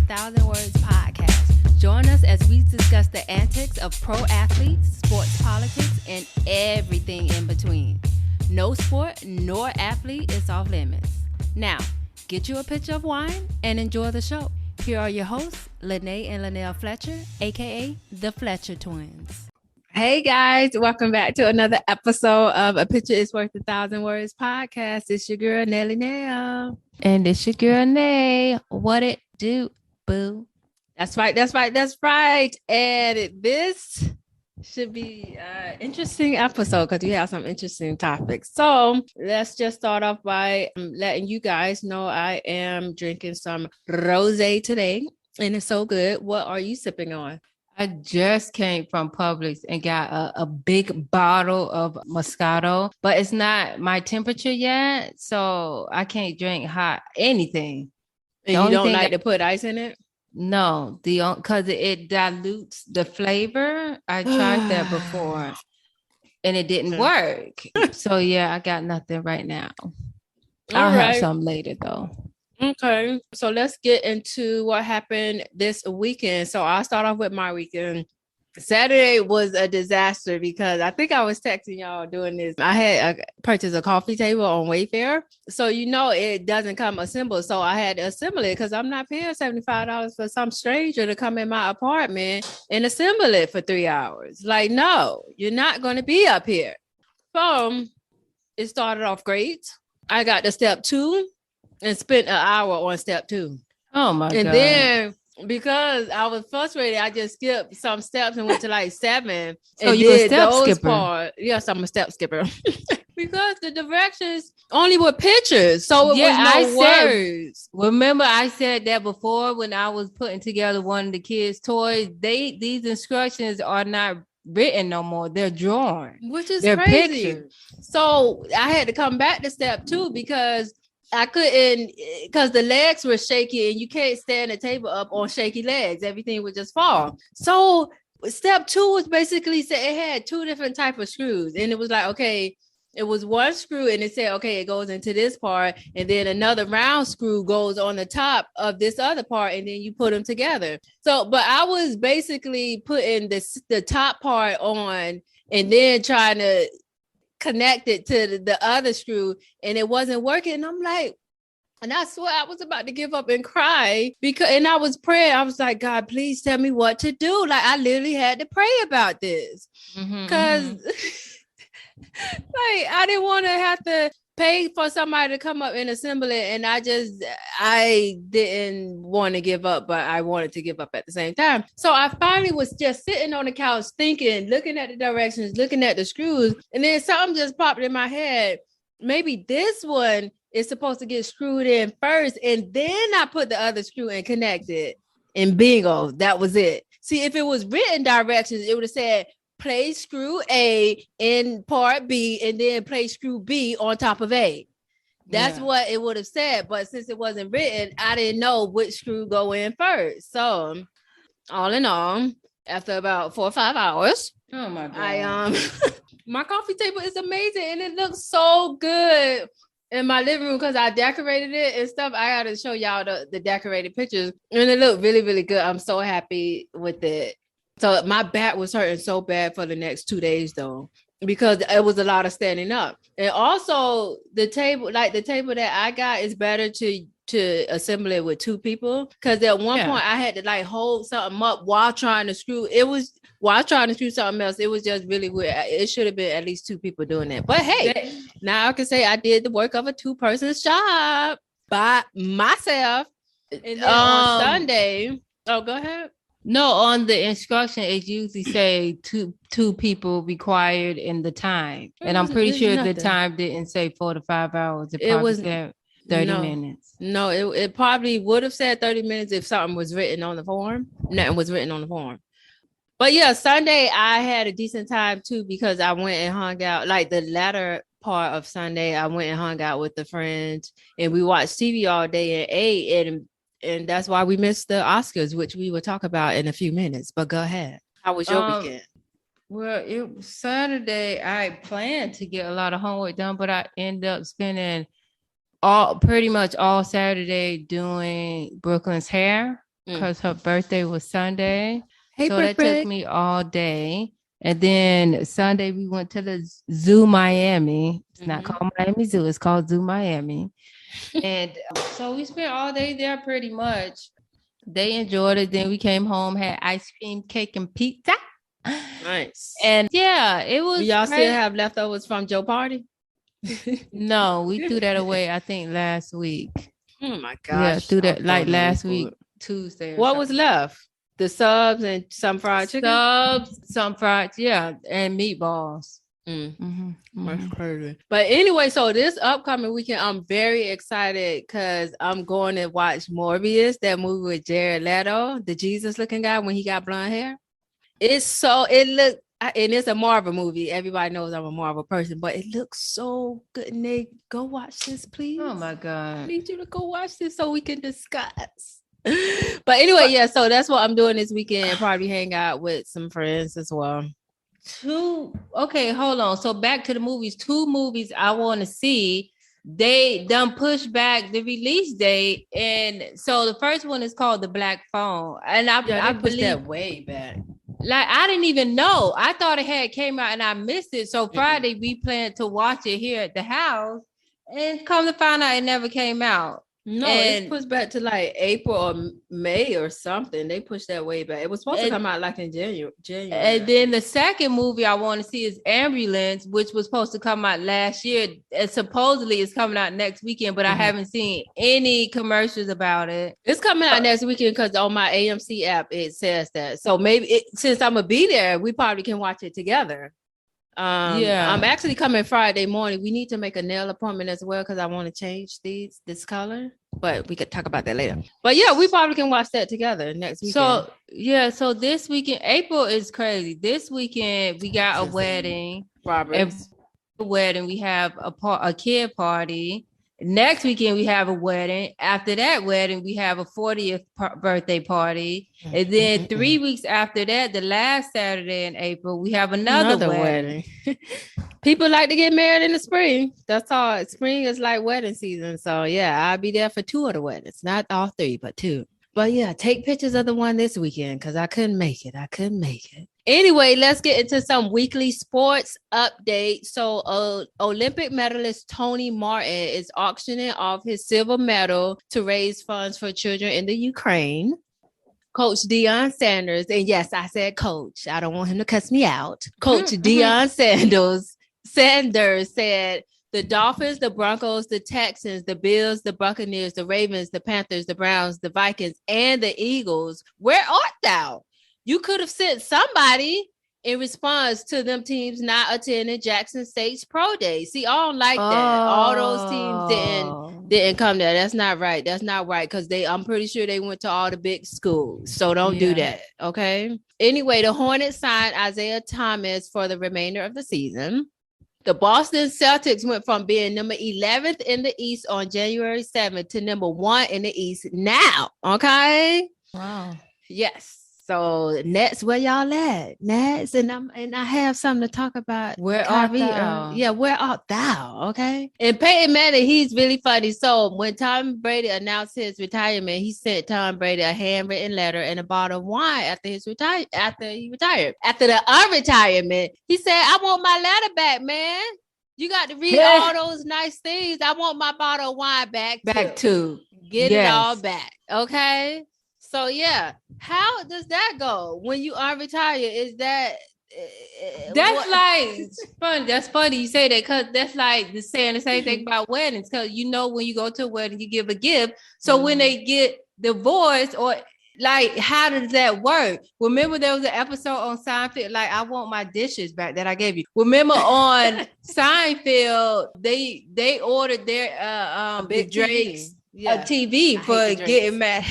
Thousand Words podcast. Join us as we discuss the antics of pro athletes, sports politics, and everything in between. No sport nor athlete is off limits. Now, get you a pitcher of wine and enjoy the show. Here are your hosts, Lene and Linnell Fletcher, aka the Fletcher Twins. Hey guys, welcome back to another episode of A Picture is Worth 1,000 Words podcast. It's your girl Nelly Nail. And it's your girl Nay. What it do, boo? That's right. And this should be an interesting episode because we have some interesting topics. So let's just start off by letting you guys know I am drinking some rosé today, and it's so good. What are you sipping on? I just came from Publix and got a big bottle of Moscato, but it's not my temperature yet, so I can't drink hot anything. And you don't like to put ice in it? No, because it dilutes the flavor. I tried that before, and it didn't work. So yeah, I got nothing right now. I'll have some later though. Okay, so let's get into what happened this weekend. So I'll start off with my weekend. Saturday was a disaster because I think I was texting y'all doing this. I had purchased a coffee table on Wayfair. So, it doesn't come assembled. So I had to assemble it because I'm not paying $75 for some stranger to come in my apartment and assemble it for 3 hours. Like, no, you're not going to be up here. So it started off great. I got to step 2. And spent an hour on step 2. Oh my God. And then because I was frustrated, I just skipped some steps and went to like 7. So you a step skipper? Yes, I'm a step skipper. Because the directions only were pictures. So it was no words. Remember I said that before when I was putting together one of the kids' toys. These instructions are not written no more. They're drawn. Which is crazy. Pictures. So I had to come back to step 2 because I couldn't, because the legs were shaky and you can't stand the table up on shaky legs. Everything would just fall. So step 2 was basically it had 2 different type of screws. And it was like, okay, it was one screw and it said, okay, it goes into this part. And then another round screw goes on the top of this other part. And then you put them together. So, but I was basically putting the top part on and then trying to connected to the other screw and it wasn't working. And I'm like, and I swear I was about to give up and cry and I was praying. I was like, God, please tell me what to do. Like I literally had to pray about this because like I didn't want to have to pay for somebody to come up and assemble it. And I didn't want to give up, but I wanted to give up at the same time. So I finally was just sitting on the couch thinking, looking at the directions, looking at the screws. And then something just popped in my head. Maybe this one is supposed to get screwed in first. And then I put the other screw and connect it. And bingo, that was it. See, if it was written directions, it would have said, place screw A in part B and then place screw B on top of A. That's what it would have said. But since it wasn't written, I didn't know which screw go in first. So all in all, after about 4 or 5 hours, oh my God, my coffee table is amazing and it looks so good in my living room because I decorated it and stuff. I gotta show y'all the decorated pictures and it looked really, really good. I'm so happy with it. So my back was hurting so bad for the next 2 days though, because it was a lot of standing up. And also the table that I got is better to assemble it with 2 people. Because at one point I had to like hold something up while trying to screw. While trying to screw something else, it was just really weird. It should have been at least 2 people doing that. But hey, now I can say I did the work of a 2-person job by myself. And then on Sunday, go ahead. No, on the instruction, it usually say two people required in the time. And I'm pretty sure the time didn't say 4 to 5 hours. It was 30 minutes. No, it probably would have said 30 minutes if something was written on the form. Nothing was written on the form. But yeah, Sunday, I had a decent time too because I went and hung out. Like the latter part of Sunday, I went and hung out with the friends and we watched TV all day and ate and that's why we missed the Oscars, which we will talk about in a few minutes. But go ahead. How was your weekend? Well, it was Saturday. I planned to get a lot of homework done, but I ended up spending pretty much all Saturday doing Brooklyn's hair. because her birthday was Sunday. Hey, so that took me all day. And then Sunday we went to the Zoo Miami. It's not called Miami Zoo. It's called Zoo Miami. And so we spent all day there pretty much. They enjoyed it. Then we came home, had ice cream, cake, and pizza. Nice. And yeah, it was. Y'all still have leftovers from Joe party? No, we threw that away, I think, last week. Oh my gosh. Yeah, threw that like last week, Tuesday. What was left? The subs and some fried chicken? Subs, some fried, yeah, and meatballs. That's crazy. But anyway, so this upcoming weekend, I'm very excited because I'm going to watch Morbius, that movie with Jared Leto, the Jesus looking guy when he got blonde hair. And it's a Marvel movie. Everybody knows I'm a Marvel person, but it looks so good. Nick, go watch this, please. Oh my God. I need you to go watch this so we can discuss. But anyway, yeah, so that's what I'm doing this weekend. Probably hang out with some friends as well. Okay, hold on. So back to the movies. 2 movies I want to see. They done pushed back the release date. And so the first one is called The Black Phone. And I believe that way back. Like, I didn't even know. I thought it had came out and I missed it. So Friday we planned to watch it here at the house. And come to find out it never came out. No, it's pushed back to like April or May or something. They pushed that way back. It was supposed to come out like in January. And then the second movie I want to see is Ambulance, which was supposed to come out last year. And supposedly it's coming out next weekend, but I haven't seen any commercials about it. It's coming out next weekend because on my AMC app, it says that. So maybe since I'm going to be there, we probably can watch it together. I'm actually coming Friday morning. We need to make a nail appointment as well because I want to change this color, but we could talk about that later. But yeah, we probably can watch that together next weekend. So this weekend, April is crazy. This weekend we got a wedding. Roberts. A wedding. We have a kid party. Next weekend we have a wedding. After that wedding, we have a 40th birthday party. And then 3 weeks after that, the last Saturday in April, we have another wedding. People like to get married in the spring. That's all. Spring is like wedding season. So yeah, I'll be there for 2 of the weddings. Not all 3, but 2. But yeah, take pictures of the one this weekend because I couldn't make it. Anyway, let's get into some weekly sports updates. So Olympic medalist Tony Martin is auctioning off his silver medal to raise funds for children in the Ukraine. Coach Deion Sanders, and yes, I said coach. I don't want him to cuss me out. Coach Deion Sanders said, the Dolphins, the Broncos, the Texans, the Bills, the Buccaneers, the Ravens, the Panthers, the Browns, the Vikings, and the Eagles, where art thou? You could have sent somebody in response to them teams not attending Jackson State's pro day. See, I don't like that. All those teams didn't come there. That's not right. Because I'm pretty sure they went to all the big schools. So don't do that. Okay. Anyway, the Hornets signed Isaiah Thomas for the remainder of the season. The Boston Celtics went from being number 11th in the East on January 7th to number 1 in the East now. Okay. Wow. Yes. So Nets, where y'all at? Nets, and I have something to talk about. Where Kyrie, art thou? Where art thou? Okay. And Peyton Manning, he's really funny. So when Tom Brady announced his retirement, he sent Tom Brady a handwritten letter and a bottle of wine after he retired. After the unretirement, he said, "I want my letter back, man. You got to read all those nice things. I want my bottle of wine back too. Get it all back." Okay. So yeah, how does that go when you are retired? Is that's like funny. That's funny you say that because that's like saying the same thing about weddings. Because when you go to a wedding, you give a gift. So when they get divorced or like, how does that work? Remember there was an episode on Seinfeld, like, I want my dishes back that I gave you. Remember on Seinfeld, they ordered their big Drake's a TV for getting married.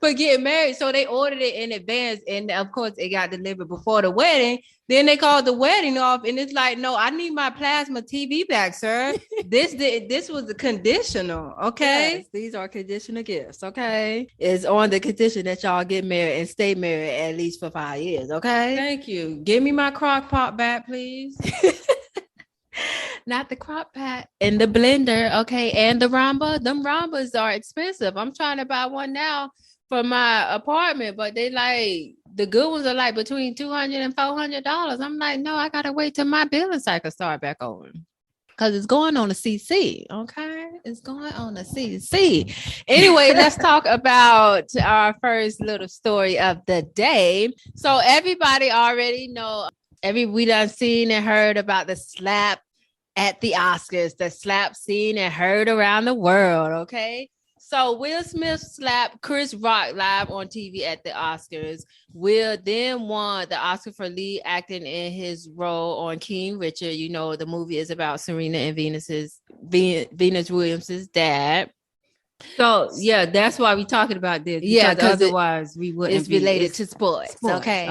For getting married. So they ordered it in advance. And of course it got delivered before the wedding. Then they called the wedding off. And it's like, no, I need my plasma TV back, sir. This was a conditional. Okay. Yes, these are conditional gifts. Okay. It's on the condition that y'all get married and stay married at least for 5 years. Okay. Thank you. Give me my crock pot back, please. Not the crock pot and the blender. Okay. And the Ramba. Them Rambas are expensive. I'm trying to buy one now for my apartment, but they like the good ones are like between $200 and $400. I'm like, no, I gotta wait till my billing cycle start back on. Because it's going on a CC. Okay. It's going on a CC. Anyway, let's talk about our first little story of the day. So everybody already know, we done seen and heard about the slap at the Oscars, the slap seen and heard around the world. Okay. So Will Smith slapped Chris Rock live on TV at the Oscars. Will then won the Oscar for lead acting in his role on King Richard. You know, the movie is about Serena and Venus Williams' dad. So yeah, that's why we're talking about this. Yeah, because otherwise we wouldn't. It's related to sports. Okay.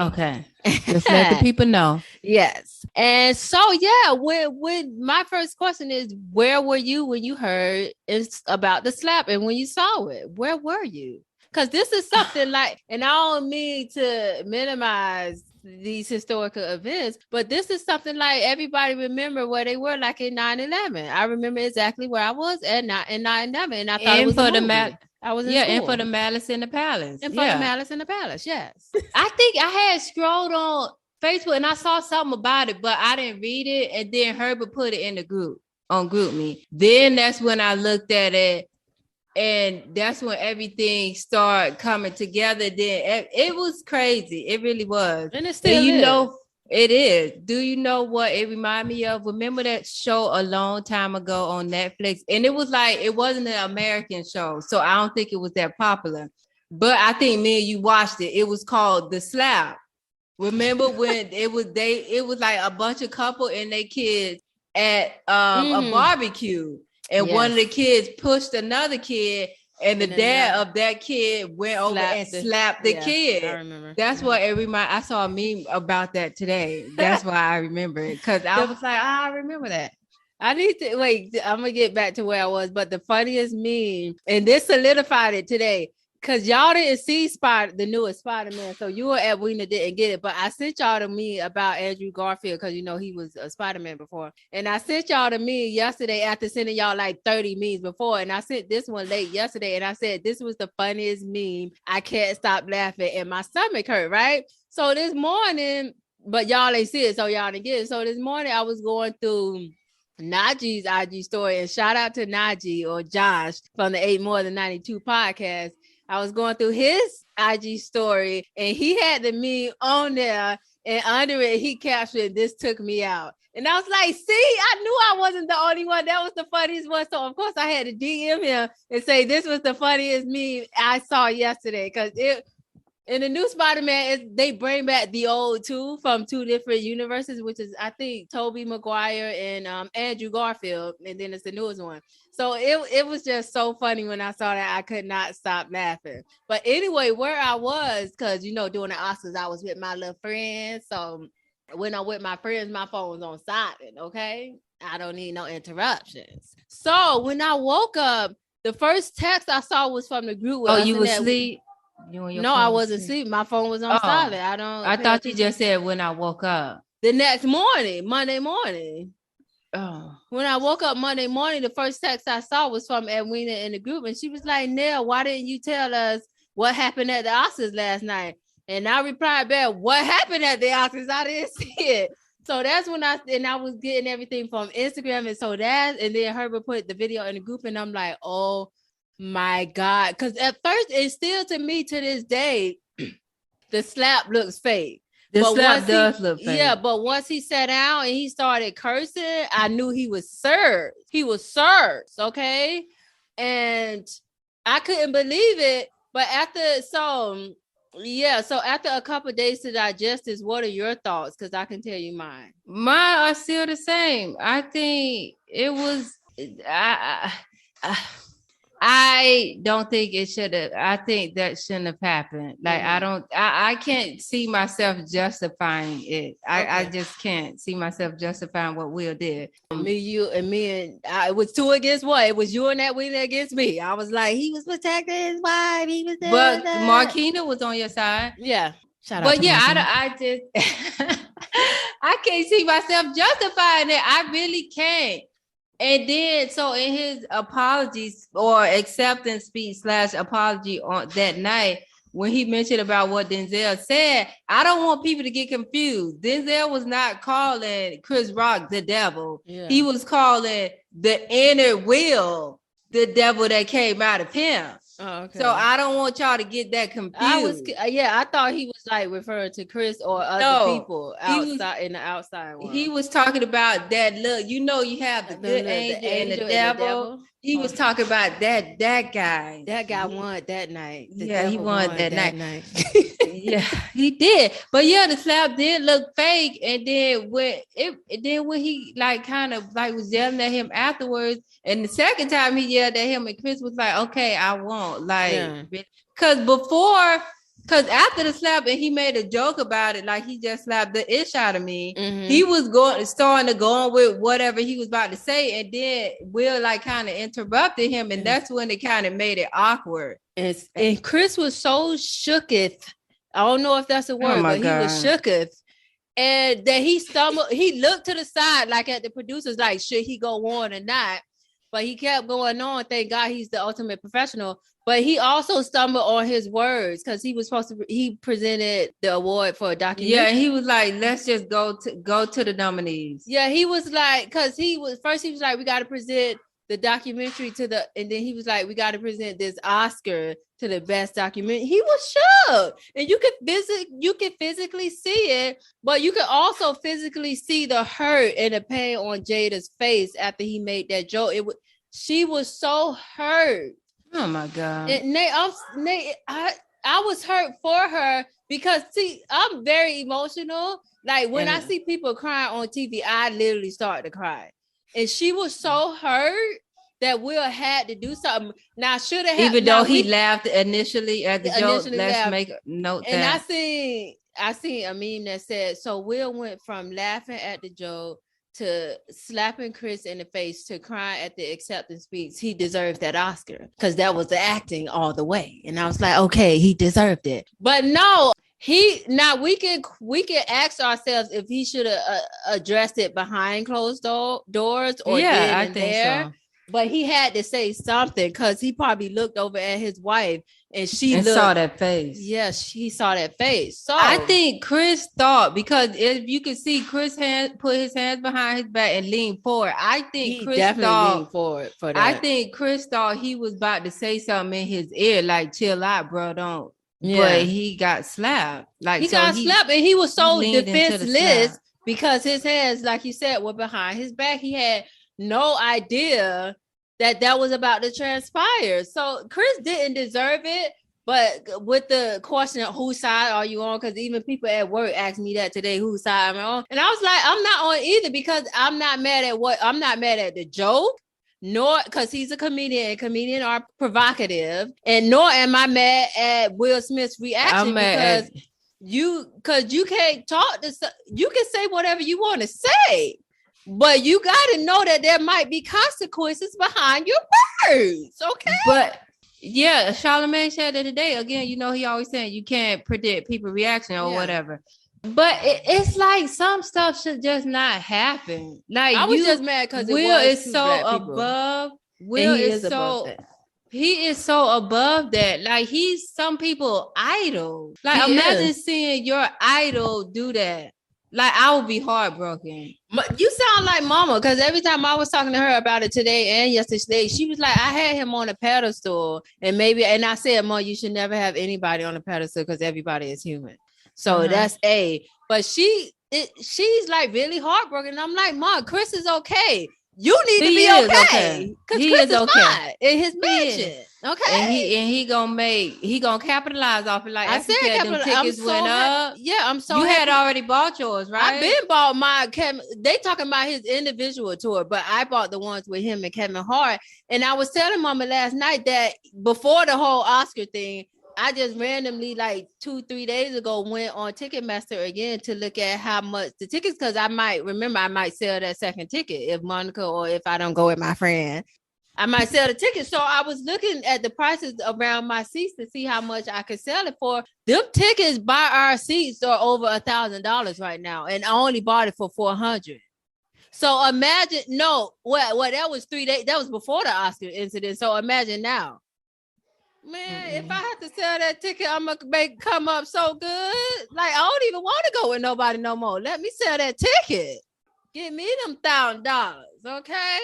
Just let the people know. Yes. And so yeah, when my first question is, where were you when you heard it's about the slap and when you saw it? Where were you? Because this is something like, and I don't mean to minimize these historical events, but this is something like everybody remember where they were like in 9/11. I remember exactly where I was at in 9/11, and I thought it was for the I was in school. And for the Malice in the Palace. And for the Malice in the Palace, yes. I think I had scrolled on Facebook and I saw something about it, but I didn't read it. And then Herbert put it in the group on GroupMe. Then that's when I looked at it, and that's when everything started coming together. Then it was crazy. It really was. And it still is. Know, it is. Do you know what it reminded me of? Remember that show a long time ago on Netflix? And it was like, it wasn't an American show, so I don't think it was that popular. But I think me and you watched it. It was called The Slap. Remember when it was like a bunch of couple and their kids at a barbecue. And one of the kids pushed another kid, and the dad of that kid went over and slapped the kid. I remember. That's what it reminded. I saw a meme about that today. That's why I remember it, because I was like, I remember that. I need to wait. I'm gonna get back to where I was, but the funniest meme, and this solidified it today. Because y'all didn't see the newest Spider-Man. So you or Edwina didn't get it. But I sent y'all to me about Andrew Garfield, because you know he was a Spider-Man before. And I sent y'all to me yesterday after sending y'all like 30 memes before. And I sent this one late yesterday. And I said, this was the funniest meme. I can't stop laughing. And my stomach hurt, right? So this morning, but y'all ain't see it, so y'all didn't get it. So this morning I was going through Najee's IG story. And shout out to Najee or Josh from the 8 More Than 92 podcast. I was going through his IG story, and he had the meme on there, and under it, he captured, "This took me out." And I was like, see, I knew I wasn't the only one. That was the funniest one. So, of course, I had to DM him and say, this was the funniest meme I saw yesterday. Because in the new Spider-Man, they bring back the old two from 2 different universes, which is, I think, Tobey Maguire and Andrew Garfield. And then it's the newest one. So it was just so funny when I saw that. I could not stop laughing. But anyway, where I was, because, you know, during the Oscars, I was with my little friends. So when I'm with my friends, my phone was on silent, okay? I don't need no interruptions. So when I woke up, the first text I saw was from the group. Oh, you were asleep? No, I wasn't asleep. My phone was on silent. I thought you just said when I woke up. The next morning, Monday morning. Oh. When I woke up Monday morning, the first text I saw was from Edwina in the group, and she was like, "Nell, why didn't you tell us what happened at the Oscars last night?" And I replied back, "What happened at the Oscars? I didn't see it." So that's when I was getting everything from Instagram, and then Herbert put the video in the group, and I'm like, oh my God. Because at first, and still to me to this day, the slap looks fake. The slap does look fake. Yeah, but once he sat down and he started cursing, I knew he was served. He was served, okay? And I couldn't believe it. But after a couple of days to digest this, what are your thoughts? Because I can tell you mine. Mine are still the same. I think it was... I don't think it should have. I think that shouldn't have happened. Like, I can't see myself justifying it. I just can't see myself justifying what Will did. It was 2 against 1. It was you and that Will against me. I was like, he was protecting his wife. He was there. But Marquina was on your side. Yeah. Shout out. But yeah, I just I can't see myself justifying it. I really can't. And then, so in his apologies or acceptance speech / apology on that night, when he mentioned about what Denzel said, I don't want people to get confused. Denzel was not calling Chris Rock the devil. Yeah. He was calling the inner will the devil that came out of him. Oh, okay. So I don't want y'all to get that confused. I thought he was like referring to Chris or other people outside in the outside world. He was talking about that. Look, you have the good angel and the devil. He was talking about that guy. That guy won that night. He won that night. Yeah, he did. But yeah, the slap did look fake. And then when he like kind of like was yelling at him afterwards, and the second time he yelled at him, and Chris was like, "Okay, I won't." Like, because after the slap, and he made a joke about it, like he just slapped the ish out of me. Mm-hmm. He was starting to go on with whatever he was about to say, and then Will like kind of interrupted him, and that's when it kind of made it awkward. And Chris was so shooketh. I don't know if that's a word, but God. He was shooketh. And that he stumbled, he looked to the side like at the producers, like, should he go on or not? But he kept going on. Thank God he's the ultimate professional. But he also stumbled on his words because he presented the award for a documentary. Yeah, and he was like, let's just go to the nominees. Yeah, he was like, because he was like, we got to present the documentary and then he was like, we got to present this Oscar to the best documentary. He was shook. And you can physically see it, but you can also physically see the hurt and the pain on Jada's face after he made that joke. She was so hurt. Oh my God. And I was hurt for her because see, I'm very emotional. Like when I see people crying on TV, I literally start to cry. And she was so hurt that Will had to do something. Now should have even though he laughed initially at the joke. Let's make a note and that. I seen a meme that said, so Will went from laughing at the joke to slapping Chris in the face to crying at the acceptance speech. He deserved that Oscar because that was the acting all the way. And I was like, okay, he deserved it. But no, we can ask ourselves if he should have addressed it behind closed doors or I think so. But he had to say something because he probably looked over at his wife and saw that face. Yes, he saw that face. So I think Chris thought, because if you can see Chris put his hands behind his back and lean forward, I think Chris definitely leaned forward for that. I think Chris thought he was about to say something in his ear, like, chill out, bro, don't. Yeah. But he got slapped. Like, he got slapped and he was so defenseless because his hands, like you said, were behind his back. He had no idea that was about to transpire. So Chris didn't deserve it, but with the question of whose side are you on? Because even people at work asked me that today, whose side am I on? And I was like, I'm not on either because I'm not mad at the joke, nor because he's a comedian and comedians are provocative, and nor am I mad at Will Smith's reaction because you can't you can say whatever you want to say. But you got to know that there might be consequences behind your words, okay? But yeah, Charlamagne said that today. Again, he always saying you can't predict people's reaction or whatever. But it's like some stuff should just not happen. Like I was just mad because Will is so above. Will is so. He is so above that. Like he's some people idol. Like imagine seeing your idol do that. Like I would be heartbroken. You sound like mama, because every time I was talking to her about it today and yesterday, she was like, I had him on a pedestal, and I said, Mom, you should never have anybody on a pedestal because everybody is human. So that's A. But she's like really heartbroken. I'm like, Mom, Chris is okay. You need to be okay. Because Chris is okay in his mansion. Okay. And he gonna capitalize off it. Like I said, them tickets went up. Yeah, I'm so you had already bought yours, right? I've been bought my they talking about his individual tour, but I bought the ones with him and Kevin Hart. And I was telling Mama last night that before the whole Oscar thing, I just randomly, like 2-3 days ago, went on Ticketmaster again to look at how much the tickets, because I might sell that second ticket if Monica or if I don't go with my friend. I might sell the ticket. So I was looking at the prices around my seats to see how much I could sell it for. Them tickets by our seats are over $1,000 right now. And I only bought it for $400. So imagine, that was 3 days. That was before the Oscar incident. So imagine now. Man, if I have to sell that ticket, I'm gonna make come up so good. Like I don't even want to go with nobody no more. Let me sell that ticket. Give me them $1,000, okay?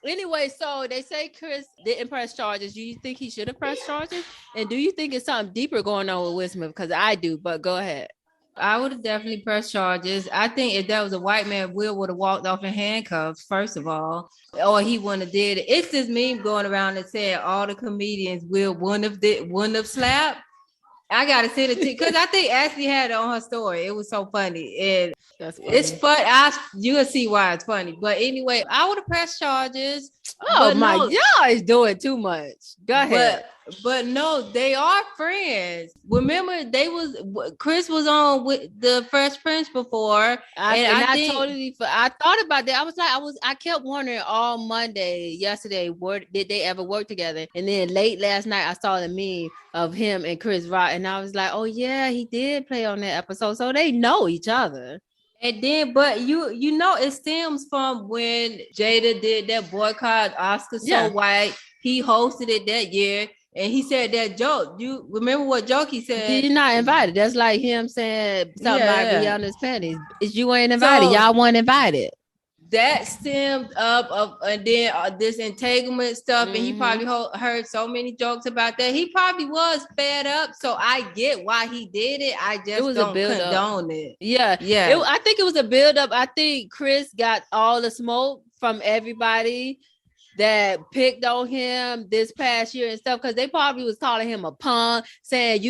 Anyway, so they say Chris didn't press charges. Do you think he should have pressed charges? And do you think it's something deeper going on with Will Smith? Because I do, but go ahead. I would have definitely pressed charges. I think if that was a white man, Will would have walked off in handcuffs, first of all, or he wouldn't have did it. It's this meme going around that said all the comedians Will wouldn't have slapped. I gotta send it to because I think Ashley had it on her story. It was so funny. And That's funny. it's fun. You'll see why it's funny. But anyway, I would have pressed charges. Oh my, y'all is doing too much. Go ahead. But no, they are friends. Remember, Chris was on with the Fresh Prince before, I thought about that. I kept wondering all Monday, yesterday, did they ever work together? And then late last night, I saw the meme of him and Chris Rock, and I was like, oh yeah, he did play on that episode, so they know each other. And then, but you know, it stems from when Jada did that boycott Oscar So White. He hosted it that year. And he said that joke. You remember what joke he said? You're not invited. That's like him saying something about Rihanna's panties. You ain't invited. So, y'all weren't invited. That stemmed up of, and then this entanglement stuff. And he probably heard so many jokes about that. He probably was fed up. So I get why he did it. I just don't condone it. Yeah. I think it was a build-up. I think Chris got all the smoke from everybody that picked on him this past year and stuff, because they probably was calling him a punk, saying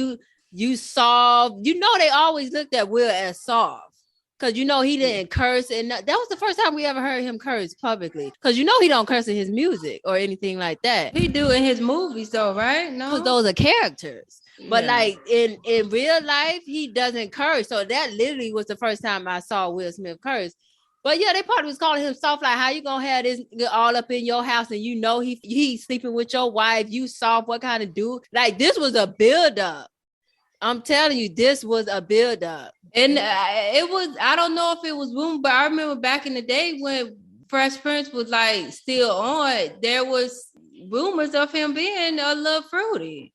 you soft. You know, they always looked at Will as soft because you know he didn't curse, and that was the first time we ever heard him curse publicly, because you know he don't curse in his music or anything like that. He do in his movies though, right? No, because those are characters. But like in real life, he doesn't curse. So that literally was the first time I saw Will Smith curse. But yeah, they probably was calling him soft. Like, how you gonna have this all up in your house and you know he's sleeping with your wife? You soft? What kind of dude? Like, this was a build up. I'm telling you, this was a build up. And it was. I don't know if it was rumor, but I remember back in the day when Fresh Prince was like still on, there was rumors of him being a little fruity.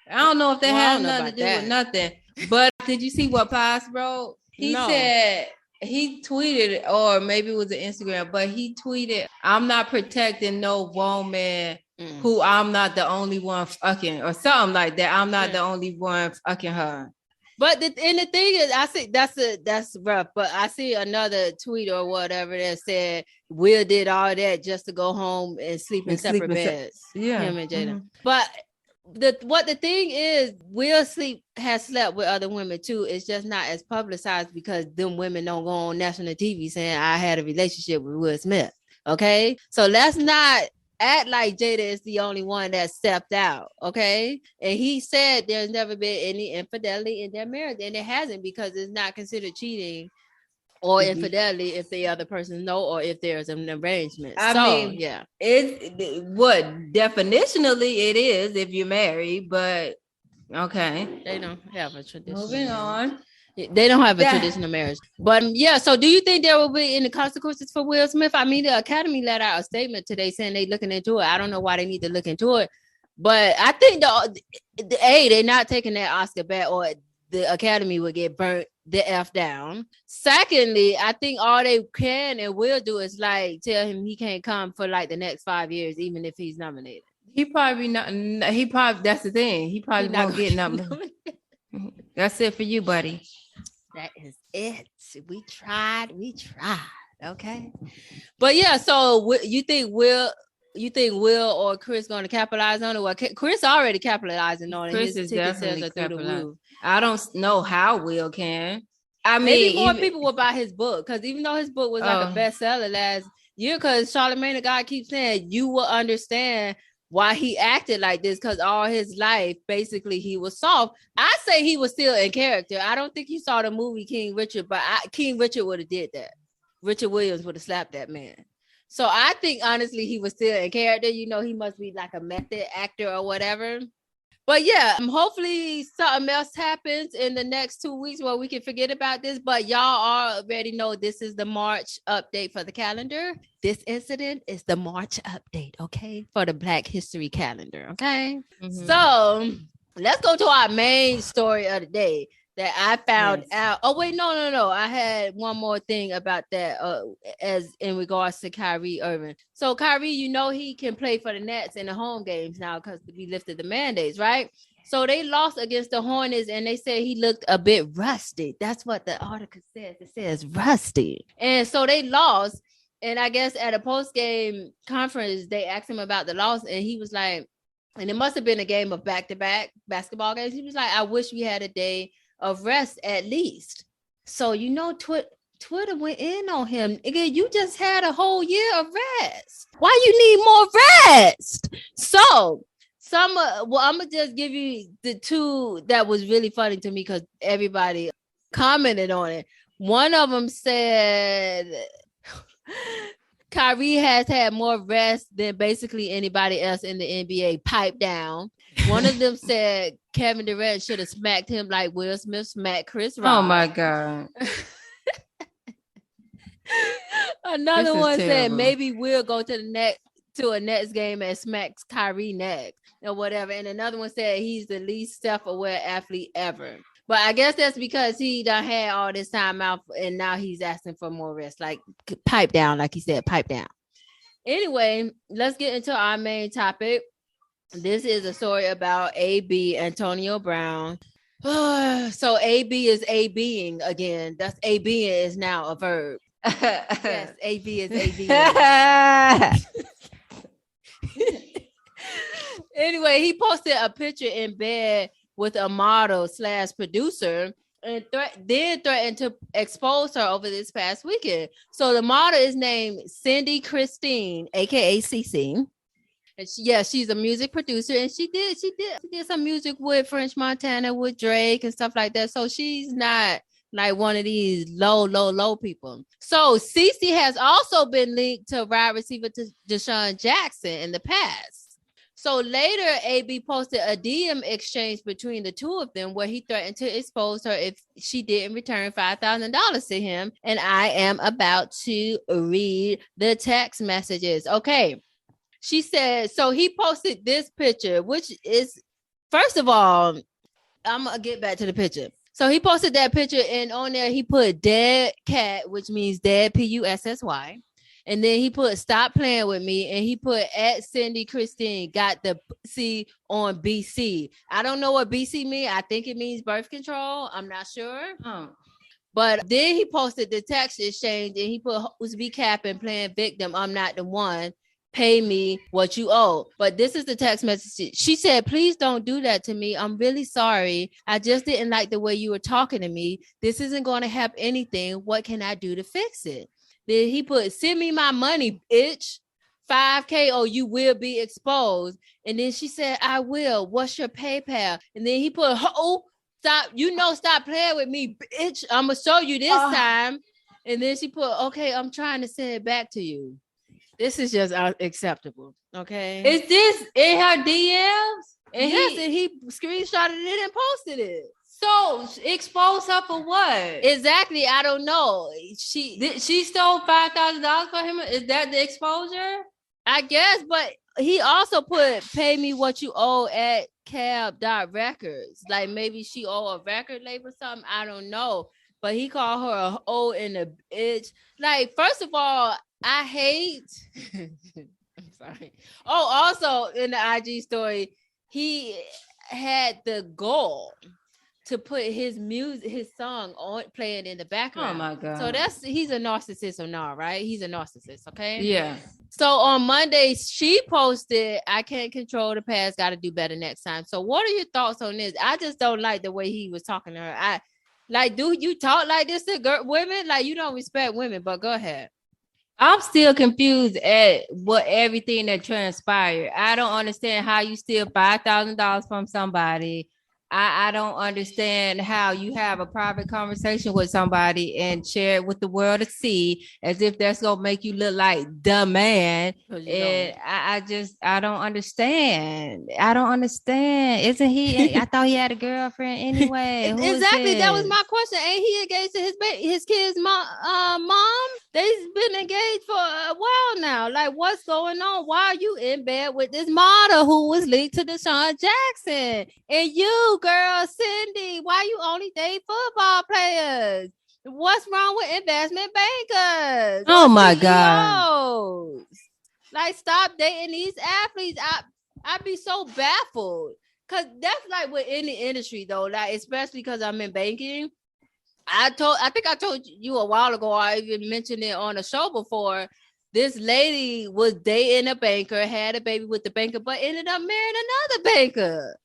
I don't know if that had nothing to do with nothing. But did you see what Plies wrote? He said. He tweeted, or maybe it was an Instagram, but he tweeted, I'm not protecting no woman who I'm not the only one fucking, or something like that. I'm not the only one fucking her. But the thing is, I see that's rough, but I see another tweet or whatever that said Will did all that just to go home and sleep in separate beds. Him and Jada. But the thing is, Will has slept with other women too. It's just not as publicized because them women don't go on national TV saying I had a relationship with Will Smith. Okay, so let's not act like Jada is the only one that stepped out. Okay, and he said there's never been any infidelity in their marriage, and it hasn't, because it's not considered cheating or infidelity if the other person know, or if there's an arrangement. I mean, it's what definitionally it is if you're married, but okay, they don't have a tradition. Moving on, they don't have a traditional marriage. But so do you think there will be any consequences for Will Smith? I mean, the Academy let out a statement today saying they're looking into it. I don't know why they need to look into it, but I think they're not taking that Oscar back, or the Academy would get burnt the F down. Secondly, I think all they can and will do is like tell him he can't come for like the next 5 years, even if he's nominated. That's the thing. He probably won't get nominated. That's it for you, buddy. That is it. We tried. Okay. But yeah, so you think Will or Chris going to capitalize on it? Well, Chris already capitalizing on it. Chris is definitely capitalizing. I don't know how Will can. I mean, maybe more people will buy his book, because even though his book was like a bestseller last year, because Charlamagne the God keeps saying you will understand why he acted like this, because all his life basically he was soft. I say he was still in character. I don't think he saw the movie King Richard, but King Richard would have did that. Richard Williams would have slapped that man. So I think honestly he was still in character. You know, he must be like a method actor or whatever. But yeah, hopefully something else happens in the next 2 weeks where we can forget about this. But y'all already know this is the March update for the calendar. This incident is the March update, okay? For the Black History calendar, okay? Mhm. So let's go to our main story of the day that I found Yes. out. Oh, wait, no. I had one more thing about that as in regards to Kyrie Irving. So Kyrie, you know, he can play for the Nets in the home games now because we lifted the mandates, right? So they lost against the Hornets and they said he looked a bit rusty. That's what the article says. It says rusty. And so they lost. And I guess at a post-game conference, they asked him about the loss and he was like, and it must have been a game of back-to-back basketball games. He was like, I wish we had a day of rest at least. So, you know, Twitter went in on him. Again, you just had a whole year of rest. Why you need more rest? So, I'm gonna just give you the two that was really funny to me because everybody commented on it. One of them said Kyrie has had more rest than basically anybody else in the NBA. Pipe down. One of them said Kevin Durant should have smacked him like Will Smith smacked Chris Rock. Oh my God. Another one said terrible. maybe we'll go to a Nets game and smacks Kyrie next or whatever. And another one said he's the least self-aware athlete ever. But I guess that's because he done had all this time out and now he's asking for more rest. Like pipe down, like he said, pipe down. Anyway, let's get into our main topic. This is a story about AB, Antonio Brown. So AB is ABing again. That's AB is now a verb. Yes, AB is ABing. Anyway, he posted a picture in bed with a model / producer and then threatened to expose her over this past weekend. So the model is named Cindy Christine, aka CC. And she's a music producer, and she did some music with French Montana, with Drake and stuff like that. So she's not like one of these low people. So Cece has also been linked to wide receiver Deshaun Jackson in the past. So later, AB posted a DM exchange between the two of them where he threatened to expose her if she didn't return $5,000 to him. And I am about to read the text messages. Okay. She said, so he posted this picture, which is, first of all, I'm going to get back to the picture. So he posted that picture and on there, he put dead cat, which means dead Pussy. And then he put stop playing with me. And he put at Cindy Christine, got the C on BC. I don't know what BC means. I think it means birth control. I'm not sure. But then he posted the text exchange and he put who's be capping playing victim. I'm not the one. Pay me what you owe. But this is the text message. She said, please don't do that to me. I'm really sorry. I just didn't like the way you were talking to me. This isn't going to help anything. What can I do to fix it? Then he put, send me my money, bitch. $5,000 or you will be exposed. And then she said, I will. What's your PayPal? And then he put, stop playing with me, bitch. I'm going to show you this time. And then she put, okay, I'm trying to send it back to you. This is just unacceptable. Okay. Is this in her DMs? And he screenshotted it and posted it. So expose her for what? Exactly. I don't know. She stole $5,000 for him. Is that the exposure? I guess, but he also put pay me what you owe at cab.records. Like maybe she owe a record label or something. I don't know. But he called her a hoe and a bitch. Like, first of all, I hate. I'm sorry. Oh, also in the IG story, he had the goal to put his song on playing in the background. Oh my God. So he's a narcissist or not, right? He's a narcissist, okay? Yeah. So on Monday, she posted, I can't control the past, got to do better next time. So what are your thoughts on this? I just don't like the way he was talking to her. Do you talk like this to women? Like, you don't respect women, but go ahead. I'm still confused at everything that transpired. I don't understand how you steal $5,000 from somebody I don't understand how you have a private conversation with somebody and share it with the world to see, as if that's gonna make you look like the man. And I don't understand. I don't understand. Isn't he? I thought he had a girlfriend anyway. Exactly. That was my question. Ain't he engaged to his kid's mom? They've been engaged for a while now. Like, what's going on? Why are you in bed with this model who was linked to Deshaun Jackson? And you, girl, Cindy, why you only date football players? What's wrong with investment bankers? Oh my God. Like, stop dating these athletes. I'd be so baffled. Cause that's like with any industry though, like especially because I'm in banking. I think I told you a while ago, I even mentioned it on a show before. This lady was dating a banker, had a baby with the banker, but ended up marrying another banker.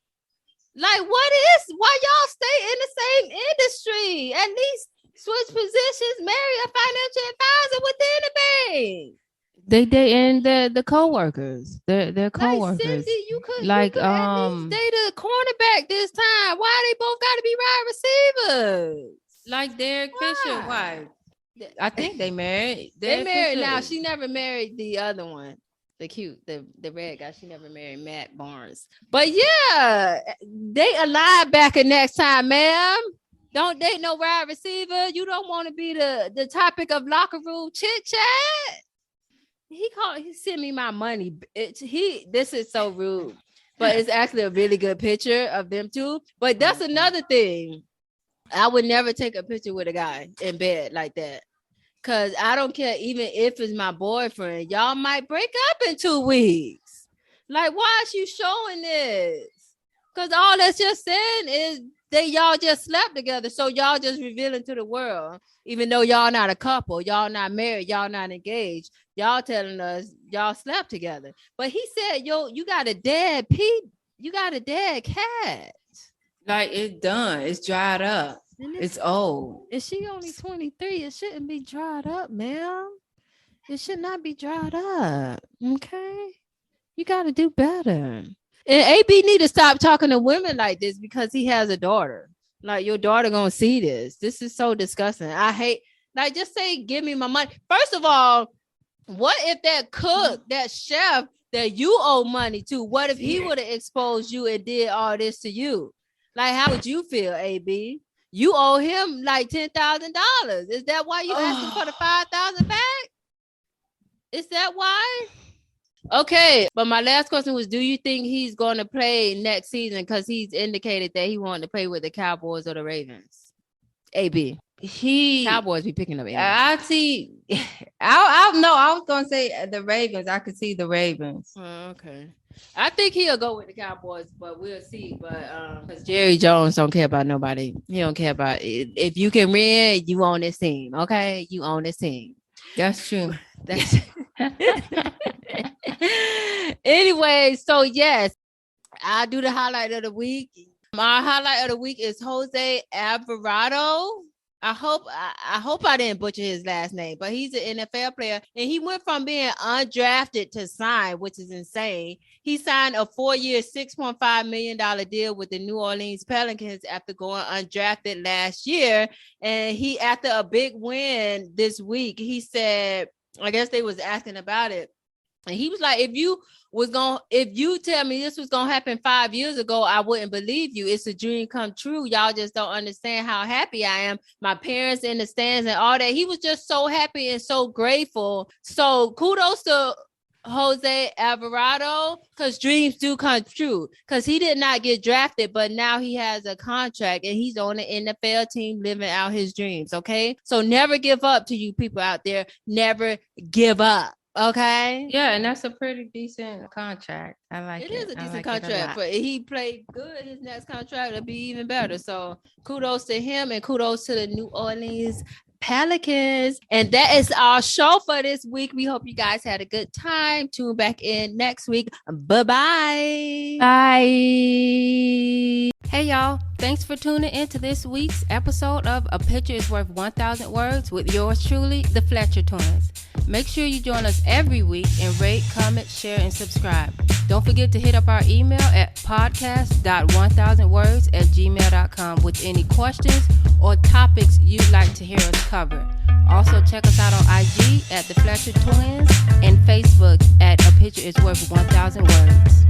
Like, why y'all stay in the same industry? At least switch positions, marry a financial advisor within the bank. They dating the co-workers. They're co-workers. Like, Cindy, you could like at least date a cornerback this time. Why they both got to be wide receivers? Like Derek Fisher, why? I think they married. They married now. She never married the other one, the red guy. She never married Matt Barnes. But yeah, they alive back in next time, ma'am. Don't date no wide receiver. You don't want to be the topic of locker room chit chat. He sent me my money. This is so rude, but it's actually a really good picture of them too. But that's another thing. I would never take a picture with a guy in bed like that. Cause I don't care, even if it's my boyfriend, y'all might break up in 2 weeks. Like, why is you showing this? Cause all that's just saying is y'all just slept together. So y'all just revealing to the world, even though y'all not a couple, y'all not married, y'all not engaged, y'all telling us y'all slept together. But he said, yo, you got a dead Pete, you got a dead cat. Like, it's done. It's dried up. It's old. Is she only 23? It shouldn't be dried up, ma'am. It should not be dried up. Okay. You got to do better. And AB need to stop talking to women like this because he has a daughter. Like, your daughter gonna see this. This is so disgusting. I hate, like, just say, give me my money. First of all, what if that cook, that chef that you owe money to, what if he would have exposed you and did all this to you? Like, how would you feel, AB? You owe him like $10,000. Is that why you asking for the $5,000 back? Is that why? Okay, but my last question was, do you think he's going to play next season? Because he's indicated that he wanted to play with the Cowboys or the Ravens. AB. Cowboys be picking up. I see. I was going to say the Ravens. I could see the Ravens. Okay. I think he'll go with the Cowboys, but we'll see. But because Jerry Jones don't care about nobody. He don't care about it. If you can win, you own this team. Okay, you own this team. That's true. That's anyway. So yes, I'll do the highlight of the week. My highlight of the week is Jose Alvarado. I hope I didn't butcher his last name, but he's an NFL player, and he went from being undrafted to sign, which is insane. He signed a 4-year, $6.5 million deal with the New Orleans Pelicans after going undrafted last year. And he, after a big win this week, he said, I guess they was asking about it. And he was like, if you tell me this was going to happen 5 years ago, I wouldn't believe you. It's a dream come true. Y'all just don't understand how happy I am. My parents in the stands and all that. He was just so happy and so grateful. So kudos to Jose Alvarado, because dreams do come true, because he did not get drafted, but now he has a contract and he's on an NFL team living out his dreams. Okay. So never give up, to you people out there. Never give up. Okay. Yeah, and that's a pretty decent contract. I like it. It is a decent contract, but he played good. His next contract will be even better. So kudos to him and kudos to the New Orleans Pelicans. And that is our show for this week. We hope you guys had a good time. Tune back in next week. Bye-bye. Bye. Hey, y'all. Thanks for tuning in to this week's episode of A Picture is Worth 1,000 Words with yours truly, the Fletcher Twins. Make sure you join us every week and rate, comment, share, and subscribe. Don't Don't forget to hit up our email at podcast.1000words@gmail.com with any questions or topics you'd like to hear us cover. Also, check us out on IG at The Fletcher Twins and Facebook at A Picture Is Worth 1,000 Words.